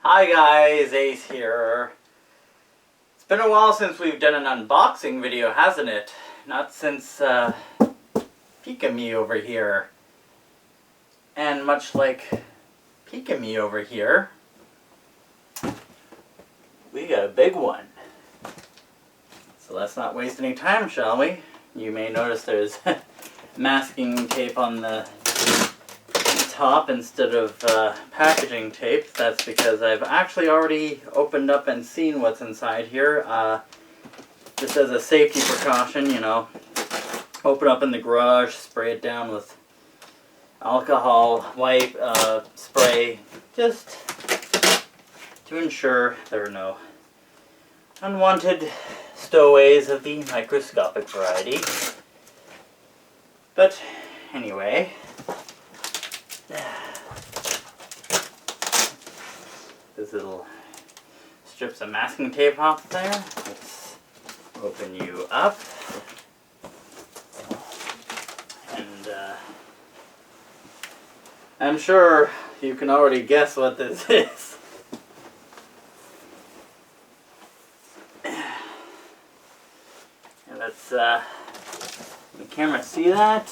Hi guys, Ace here. It's been a while since we've done an unboxing video, hasn't it? Not since Pika-Me over here. And much like Pika-Me over here, we got a big one. So let's not waste any time, shall we? You may notice there's masking tape on the top instead of packaging tape. That's because I've actually already opened up and seen what's inside here. Just as a safety precaution, you know, open up in the garage, spray it down with alcohol wipe spray, just to ensure there are no unwanted stowaways of the microscopic variety. But anyway, this little strips of masking tape off there. Let's open you up. And I'm sure you can already guess what this is. And let's, can the camera see that?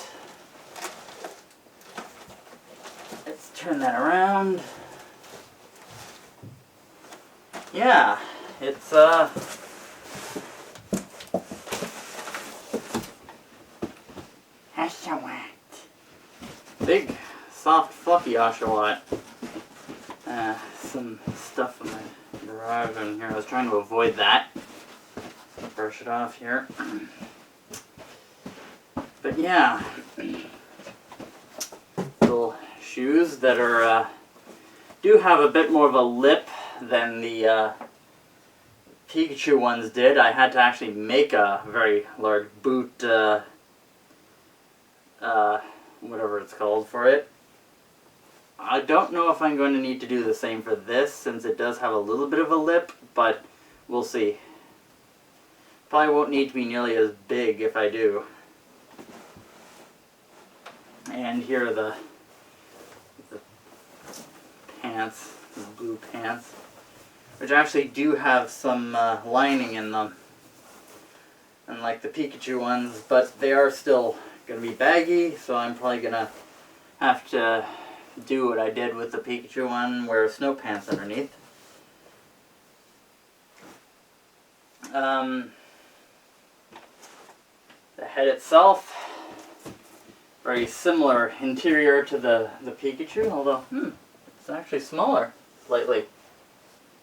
Let's turn that around. Yeah, it's Oshawott. Big, soft, fluffy Oshawott. Some stuff in my garage in here. I was trying to avoid that. Brush it off here. But yeah, little shoes that are do have a bit more of a lip than the Pikachu ones did. I had to actually make a very large boot, whatever it's called for it. I don't know if I'm going to need to do the same for this, since it does have a little bit of a lip, but we'll see. Probably won't need to be nearly as big if I do. And here are the pants, the blue pants, which actually do have some lining in them, unlike the Pikachu ones, but they are still going to be baggy, so I'm probably going to have to do what I did with the Pikachu one, wear snow pants underneath. The head itself, very similar interior to the Pikachu, although it's actually smaller slightly.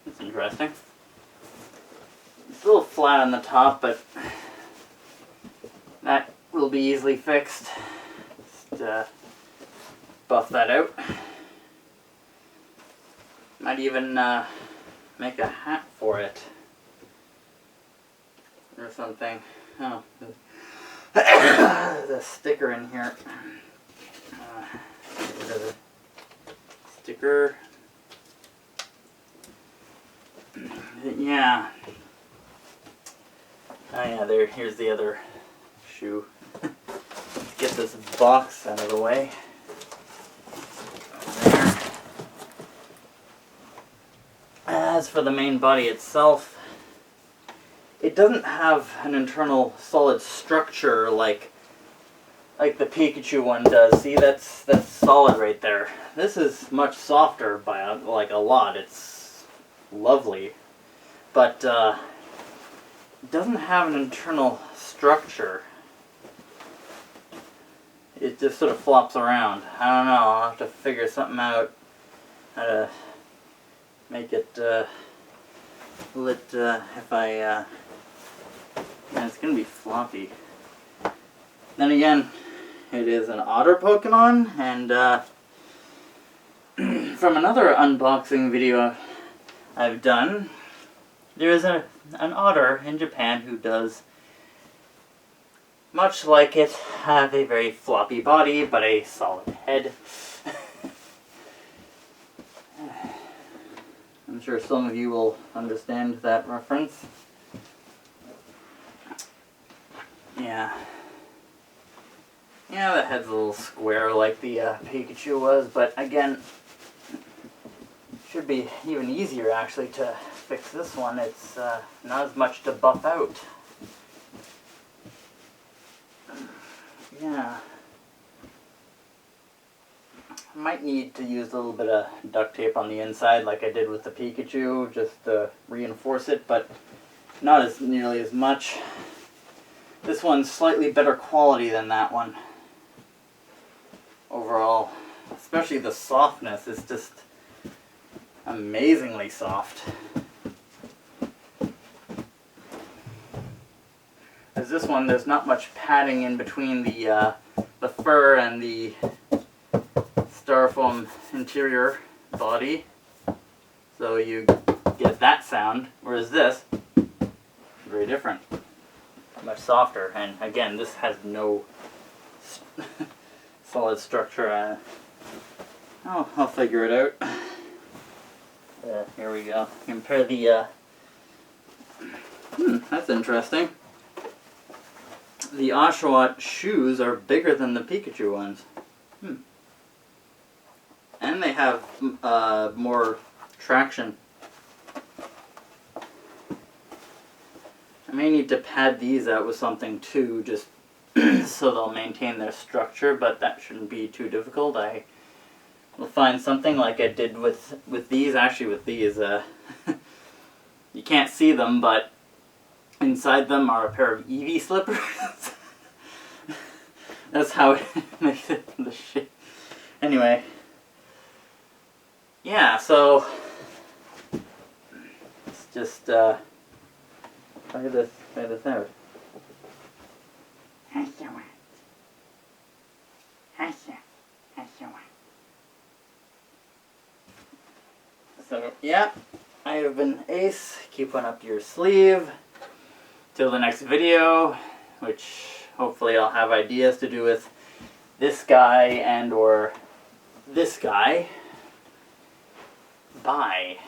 That's interesting. It's a little flat on the top, but that will be easily fixed. Just buff that out. Might even make a hat for it or something. Oh, there's a sticker in here. Get rid of the sticker. Yeah. Oh yeah, here's the other shoe. Let's get this box out of the way. There. As for the main body itself, it doesn't have an internal solid structure like the Pikachu one does. See, that's solid right there. This is much softer by like a lot. It's lovely, but it doesn't have an internal structure. It just sort of flops around. I don't know, I'll have to figure something out how to make it if I yeah, it's gonna be floppy. Then again, it is an otter Pokemon, and from another unboxing video I've done, there is an otter in Japan who does, much like it, have a very floppy body, but a solid head. I'm sure some of you will understand that reference. Yeah. Yeah, the head's a little square like the Pikachu was, but again, should should be even easier actually to fix this one. It's not as much to buff out. Yeah. I might need to use a little bit of duct tape on the inside like I did with the Pikachu, just to reinforce it, but not as nearly as much. This one's slightly better quality than that one. Overall, especially the softness is just amazingly soft. As this one, there's not much padding in between the fur and the styrofoam interior body, so you get that sound, whereas this, very different, much softer, and again, this has no solid structure. I'll figure it out. Here we go. Compare the, that's interesting. The Oshawott shoes are bigger than the Pikachu ones. And they have more traction. I may need to pad these out with something too, just so they'll maintain their structure, but that shouldn't be too difficult. I will find something like I did with these. Actually, with these, you can't see them, but inside them are a pair of Eevee slippers. That's how it makes it the shape. Anyway. Yeah, so it's just try this out. So yeah, I have been Ace. Keep one up your sleeve. Till the next video, which hopefully I'll have ideas to do with this guy and or this guy. Bye.